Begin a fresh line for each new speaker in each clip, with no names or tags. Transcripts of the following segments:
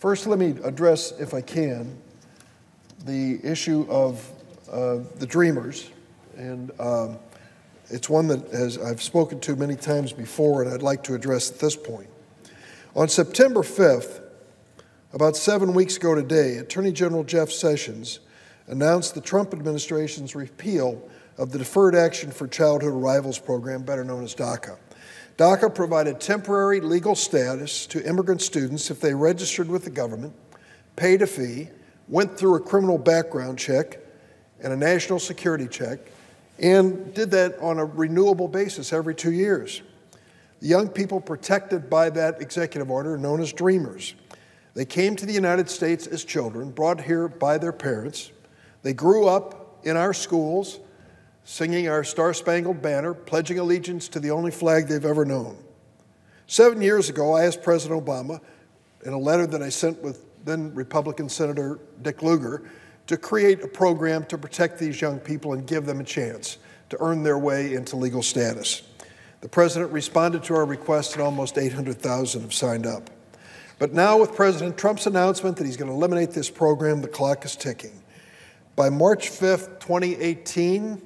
First, let me address, if I can, the issue of the Dreamers. And it's one that I've spoken to many times before, and I'd like to address at this point. On September 5th, about 7 weeks ago today, Attorney General Jeff Sessions announced the Trump administration's repeal of the Deferred Action for Childhood Arrivals program, better known as DACA. DACA provided temporary legal status to immigrant students if they registered with the government, paid a fee, went through a criminal background check and a national security check, and did that on a renewable basis every 2 years. The young people protected by that executive order are known as Dreamers. They came to the United States as children, brought here by their parents. They grew up in our schools, singing our Star-Spangled Banner, pledging allegiance to the only flag they've ever known. 7 years ago, I asked President Obama, in a letter that I sent with then Republican Senator Dick Lugar, to create a program to protect these young people and give them a chance to earn their way into legal status. The President responded to our request, and almost 800,000 have signed up. But now, with President Trump's announcement that he's going to eliminate this program, the clock is ticking. By March 5th, 2018,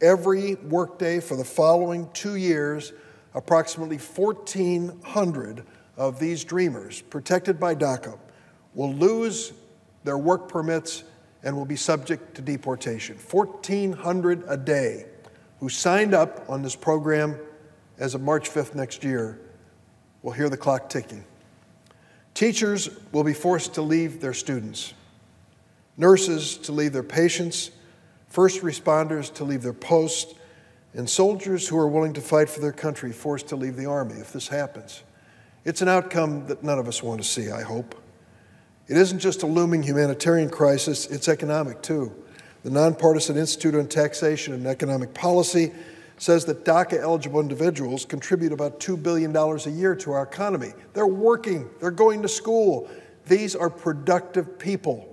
every workday for the following 2 years, approximately 1,400 of these Dreamers, protected by DACA, will lose their work permits and will be subject to deportation. 1,400 a day who signed up on this program as of March 5th next year will hear the clock ticking. Teachers will be forced to leave their students, nurses to leave their patients, first responders to leave their posts, and soldiers who are willing to fight for their country forced to leave the Army if this happens. It's an outcome that none of us want to see, I hope. It isn't just a looming humanitarian crisis, it's economic too. The Nonpartisan Institute on Taxation and Economic Policy says that DACA-eligible individuals contribute about $2 billion a year to our economy. They're working, they're going to school. These are productive people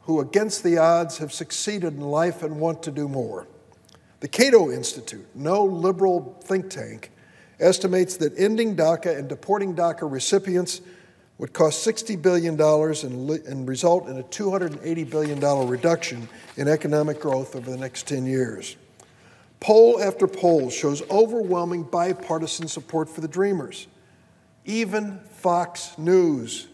who, against the odds, have succeeded in life and want to do more. The Cato Institute, no liberal think tank, estimates that ending DACA and deporting DACA recipients would cost $60 billion and result in a $280 billion reduction in economic growth over the next 10 years. Poll after poll shows overwhelming bipartisan support for the Dreamers. Even Fox News,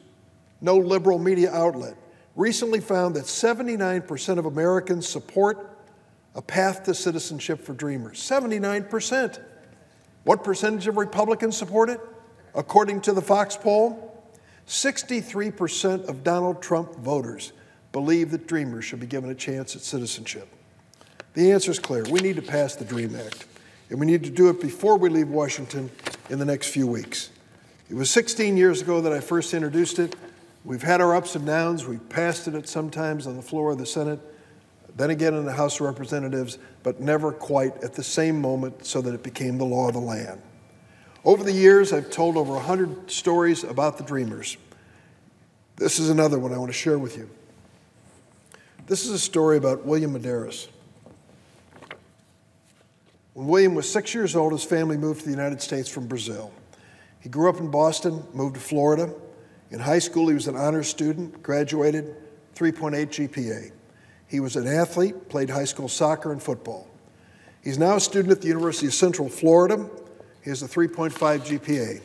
no liberal media outlet, recently found that 79% of Americans support a path to citizenship for Dreamers. 79%. What percentage of Republicans support it? According to the Fox poll, 63% of Donald Trump voters believe that Dreamers should be given a chance at citizenship. The answer is clear. We need to pass the DREAM Act, and we need to do it before we leave Washington in the next few weeks. It was 16 years ago that I first introduced it. We've had our ups and downs. We've passed it sometimes on the floor of the Senate, then again in the House of Representatives, but never quite at the same moment so that it became the law of the land. Over the years, I've told over 100 stories about the Dreamers. This is another one I want to share with you. This is a story about William Medeiros. When William was 6 years old, his family moved to the United States from Brazil. He grew up in Boston, moved to Florida. In high school, he was an honors student, graduated, 3.8 GPA. He was an athlete, played high school soccer and football. He's now a student at the University of Central Florida. He has a 3.5 GPA.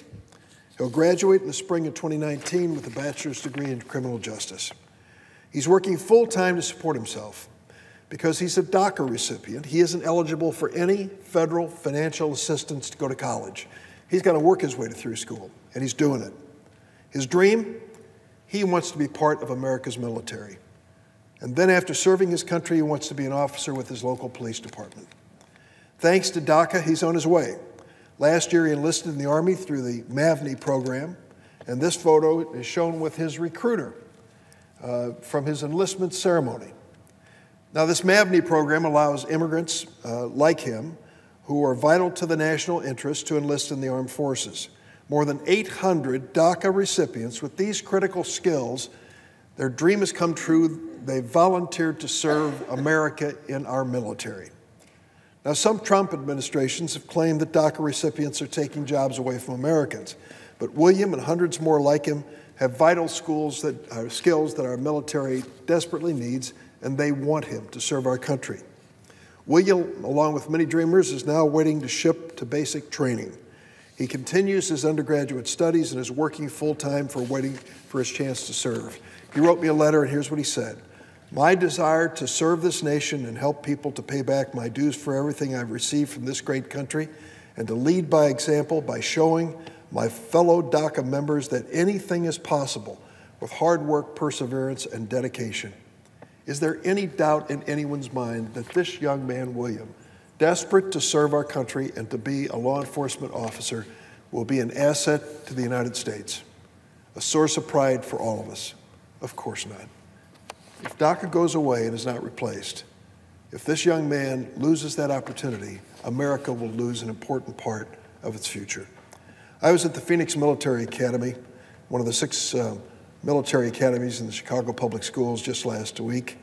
He'll graduate in the spring of 2019 with a bachelor's degree in criminal justice. He's working full-time to support himself. Because he's a DACA recipient, he isn't eligible for any federal financial assistance to go to college. He's got to work his way through school, and he's doing it. His dream? He wants to be part of America's military. And then after serving his country, he wants to be an officer with his local police department. Thanks to DACA, he's on his way. Last year, he enlisted in the Army through the MAVNI program, and this photo is shown with his recruiter from his enlistment ceremony. Now, this MAVNI program allows immigrants like him who are vital to the national interest to enlist in the armed forces. More than 800 DACA recipients with these critical skills, their dream has come true. They volunteered to serve America in our military. Now, some Trump administrations have claimed that DACA recipients are taking jobs away from Americans, but William and hundreds more like him have vital skills that our military desperately needs, and they want him to serve our country. William, along with many dreamers, is now waiting to ship to basic training. He continues his undergraduate studies and is working full-time waiting for his chance to serve. He wrote me a letter, and here's what he said. My desire to serve this nation and help people to pay back my dues for everything I've received from this great country, and to lead by example by showing my fellow DACA members that anything is possible with hard work, perseverance, and dedication. Is there any doubt in anyone's mind that this young man, William, desperate to serve our country and to be a law enforcement officer, will be an asset to the United States, a source of pride for all of us? Of course not. If DACA goes away and is not replaced, if this young man loses that opportunity, America will lose an important part of its future. I was at the Phoenix Military Academy, one of the 6 military academies in the Chicago Public Schools, just last week.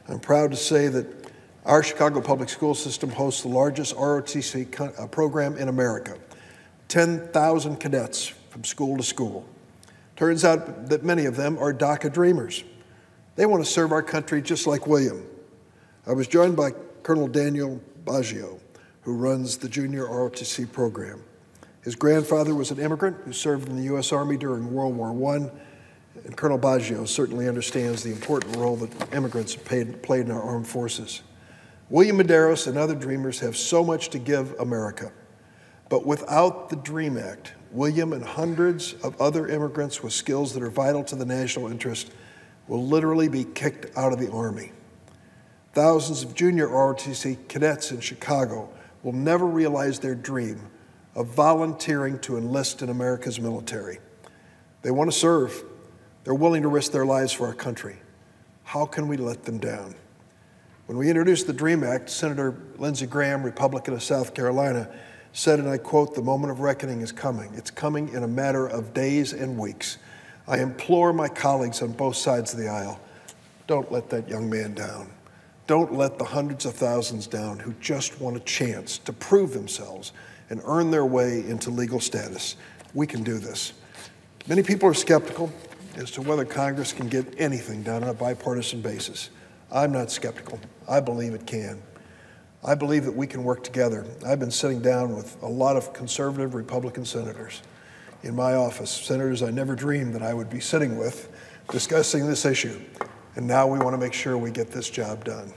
I'm proud to say that our Chicago Public School system hosts the largest ROTC program in America, 10,000 cadets from school to school. Turns out that many of them are DACA dreamers. They want to serve our country just like William. I was joined by Colonel Daniel Baggio, who runs the junior ROTC program. His grandfather was an immigrant who served in the U.S. Army during World War I, and Colonel Baggio certainly understands the important role that immigrants have played in our armed forces. William Medeiros and other dreamers have so much to give America, but without the DREAM Act, William and hundreds of other immigrants with skills that are vital to the national interest will literally be kicked out of the Army. Thousands of junior ROTC cadets in Chicago will never realize their dream of volunteering to enlist in America's military. They want to serve. They're willing to risk their lives for our country. How can we let them down? When we introduced the DREAM Act, Senator Lindsey Graham, Republican of South Carolina, said, and I quote, "The moment of reckoning is coming. It's coming in a matter of days and weeks. I implore my colleagues on both sides of the aisle, don't let that young man down. Don't let the hundreds of thousands down who just want a chance to prove themselves and earn their way into legal status. We can do this." Many people are skeptical as to whether Congress can get anything done on a bipartisan basis. I'm not skeptical. I believe it can. I believe that we can work together. I've been sitting down with a lot of conservative Republican senators in my office, senators I never dreamed that I would be sitting with, discussing this issue. And now we want to make sure we get this job done.